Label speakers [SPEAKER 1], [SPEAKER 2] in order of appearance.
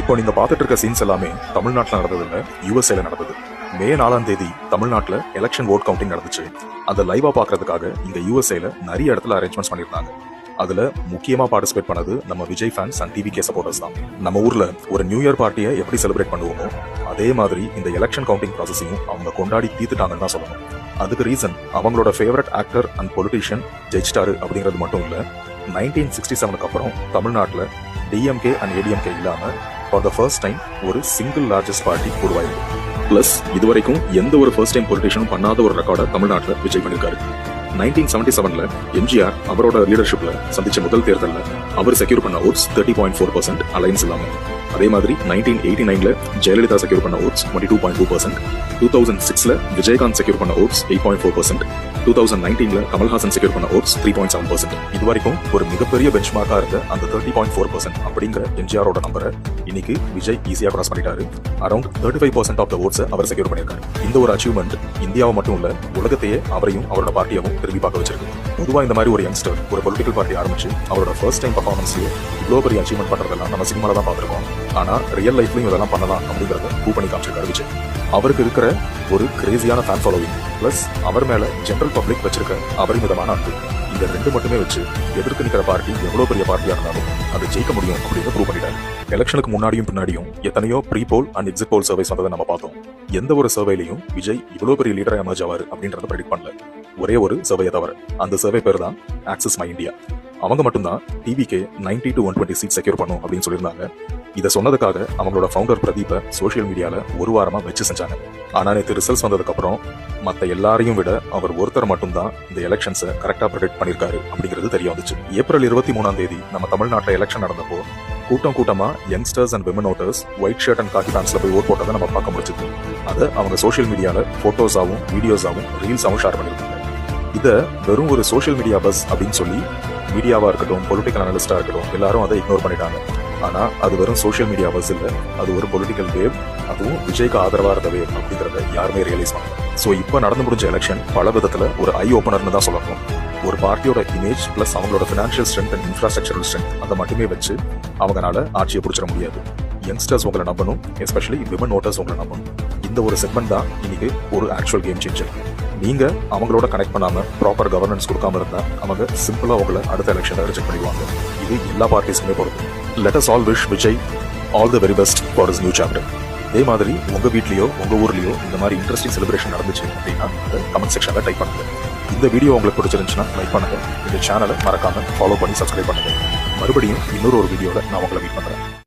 [SPEAKER 1] இப்போ நீங்க பார்த்துட்டு இருக்க சீன்ஸ் எல்லாமே தமிழ்நாட்டில் நடந்தது இல்ல, யூஎஸ்ஏல நடந்தது. மே 4ஆம் தேதி தமிழ்நாட்டில் எலெக்ஷன் ஓட் கவுண்டிங் நடந்துச்சு. அந்த லைவா பாக்குறதுக்காக இங்க யூஎஸ்ஏல நிறைய இடத்துல அரேஞ்ச்மெண்ட்ஸ் பண்ணிருந்தாங்க. அதுல முக்கியமா பார்ட்டிசிபேட் பண்ணது நம்ம Vijay fans and TVK supporters தான். நம்ம ஊர்ல ஒரு நியூ இயர் பார்ட்டியை எப்படி செலிப்ரேட் பண்ணுவோமோ அதே மாதிரி இந்த எலெக்ஷன் கவுண்டிங் ப்ராசஸையும் அவங்க கொண்டாடி தீர்த்துட்டாங்கன்னு தான் சொல்லணும். அதுக்கு ரீசன் அவங்களோட ஃபேவரட் ஆக்டர் அண்ட் பொலிட்டீஷியன் ஜெயிச்சிட்டாரு அப்படிங்கிறது மட்டும் இல்ல, 1967 அப்புறம் தமிழ்நாட்டில் டிஎம்கே அண்ட் ஏடிஎம்கே இல்லாம ஃபார் த ஃபர்ஸ்ட் டைம் ஒரு சிங்கிள் லார்ஜஸ்ட் பார்ட்டி உருவாயிருக்கு. பிளஸ் இதுவரைக்கும் எந்த ஒரு ஃபர்ஸ்ட் டைம் பொலிட்டீஷியனும் பண்ணாத ஒரு ரெக்கார்டை தமிழ்நாட்டில் விஜய் பண்ணியிருக்காரு. 1977 அவரோட அவரோட லீடர்ஷிப்ல சந்திச்ச முதல் தேர்தலில் அவர் செக்யூர் பண்ண ஓட்ஸ் 30.4% அலைன்ஸ் இல்லாம. அதே மாதிரி 1989 ஜெயலலிதா செக்யூர் பண்ண ஓட்ஸ் 22.2%, 2006 விஜயகாந்த் செக்யூர் பண்ண ஓட்ஸ் 8.4%, 2019 கமல்ஹாசன் செக்யூர் பண்ண ஓட்ஸ் 3.7%. இது வரைக்கும் ஒரு மிகப்பெரிய பெஞ்ச்மார்க்கா இருந்த அந்த 30.4% அப்படிங்கிற எம்ஜிஆரோட நம்பரை இன்னைக்கு விஜய் ஈஸியா கிராஸ் பண்ணிட்டாரு. அரௌண்ட் 35% ஆஃப் த ஓட்ஸ் அவர் செக்யூர் பண்ணியிருக்காரு. இந்த ஒரு அச்சீவ்மெண்ட் இந்தியாவை மட்டும் இல்ல, உலகத்தையே அவரையும் அவரோட பார்ட்டியவும் திரும்பி பார்க்க வச்சிருக்கு. பொதுவா இந்த மாதிரி ஒரு யங்ஸ்டர் ஒரு பொலிட்டிக்கல் பார்ட்டி ஆரம்பிச்சு அவரோட ஃபர்ஸ்ட் டைம் பர்ஃபார்மன்ஸ்லயே இவ்வளவு பெரிய அச்சீவ்மெண்ட் பண்றதெல்லாம் நம்ம சினிமால தான் பார்த்திருக்கோம். ஆனா ரியல் லைஃப்லயும் இதெல்லாம் பண்ணலாம் அப்படிங்கறத ப்ரூவ் பண்ணி காமிச்சிருக்காரு விஜய். அவருக்கு இருக்கிற ஒரு கிரேசியான ஃபேன் ஃபாலோவிங் பிளஸ் அவர் மேல ஜெனரல் பப்ளிக் வச்சிருக்க அபரிமிதமான அன்பு, இந்த ரெண்டு மட்டுமே வச்சு எதிர்த்து நிற்கிற பார்ட்டி எவ்வளவு பெரிய பார்ட்டியா இருந்தாலும் அதை ஜெயிக்க முடியும் அப்படின்னு ப்ரூவ் பண்ணிட்டாரு. எலெக்ஷனுக்கு முன்னாடியும் பின்னாடியும் எத்தனையோ pre poll and exit poll surveys வந்ததை நம்ம பார்த்தோம். எந்த ஒரு சர்வேலையும் விஜய் இவ்வளவு பெரிய லீடரா எமர்ஜ் ஆவாரு அப்படின்றத ப்ரெடிக்ட் பண்ணல. ஒரே ஒரு சர்வே தவிர, அந்த சர்வே பேர் தான் ஆக்சஸ் மை இந்தியா. அவங்க மட்டும்தான் டிவிகே 90 to 120 சீட் செக்யூர் பண்ணும் அப்படின்னு சொல்லியிருந்தாங்க. இதை சொன்னதுக்காக அவங்களோட ஃபவுண்டர் பிரதீப்பை சோசியல் மீடியால ஒரு வாரமா வச்சு செஞ்சாங்க. ஆனா நேற்று ரிசல்ட்ஸ் வந்ததுக்கு அப்புறம் மற்ற எல்லாரையும் விட அவர் ஒருத்தர் மட்டும்தான் இந்த எலெக்ஷன்ஸை கரெக்டா ப்ரெடிக்ட் பண்ணிருக்காரு அப்படிங்கிறது தெரிய வந்துச்சு. ஏப்ரல் 23ஆம் தேதி நம்ம தமிழ்நாட்டில் எலெக்ஷன் நடந்தப்போ கூட்டமா youngsters and women voters white shirt and khaki பேண்ட்ஸ்ல போய் ஓட் போட்டதை நம்ம பார்க்க முடிச்சது. அதை அவங்க சோசியல் மீடியால போட்டோஸாவும் வீடியோஸாவும் ரீல்ஸாவும் ஷேர் பண்ணிருக்காங்க. இதை வெறும் ஒரு சோசியல் மீடியா பஸ் அப்படின்னு சொல்லி மீடியாவா இருக்கட்டும், பொலிட்டிக்கல் அனலிஸ்டா இருக்கட்டும், எல்லாரும் அதை இக்னோர் பண்ணிட்டாங்க. ஆனா அது வெறும் சோசியல் மீடியா பஸ் இல்ல, அது ஒரு பொலிட்டிக்கல் வேவ், அதுவும் விஜய்க்கு ஆதரவா இருந்த வேவ் அப்படிங்கறத யாருமே ரியலைஸ் பண்ணல. சோ இப்ப நடந்து முடிஞ்ச எலெக்ஷன் பல விதத்துல ஒரு ஐ ஓபனர்னு தான் சொல்லணும். ஒரு பார்ட்டியோட இமேஜ் பிளஸ் அவங்களோட financial strength and infrastructural strength அதை மட்டுமே வச்சு அவங்களால ஆட்சியை பிடிச்சிட முடியாது. யங்ஸ்டர்ஸ் உங்களை நம்பணும், எஸ்பெஷலி விமன் ஓட்டர்ஸ் உங்களை நம்பணும். இந்த ஒரு செக்மெண்ட் தான் இன்னைக்கு ஒரு ஆக்சுவல் கேம் சேஞ்சர். நீங்க அவங்களோட கனெக்ட் பண்ணாம ப்ராப்பர் கவர்னன்ஸ் கொடுக்காம இருந்தா அவங்க சிம்பிளா உங்களை அடுத்த எலெக்ஷனை ரிஜெக்ட் பண்ணிடுவாங்க. இது எல்லா பார்ட்டிஸ்க்குமே பொறுத்து. Let us all wish Vijay all the very best for his new chapter. இதே மாதிரி உங்க வீட்லயோ உங்க ஊர்லயோ இந்த மாதிரி இன்ட்ரெஸ்டிங் செலிப்ரேஷன் நடந்துச்சு அப்படின்னா கமெண்ட் செக்ஷன்ல டைப் பண்ணுங்க. இந்த வீடியோ உங்களுக்கு பிடிச்சிருந்துச்சுன்னா லைக் பண்ணுங்க. இந்த சேனலை மறக்காம ஃபாலோ பண்ணி சப்ஸ்கிரைப் பண்ணுங்க. மறுபடியும் இன்னொரு வீடியோல நான் உங்களை மீட் பண்றேன்.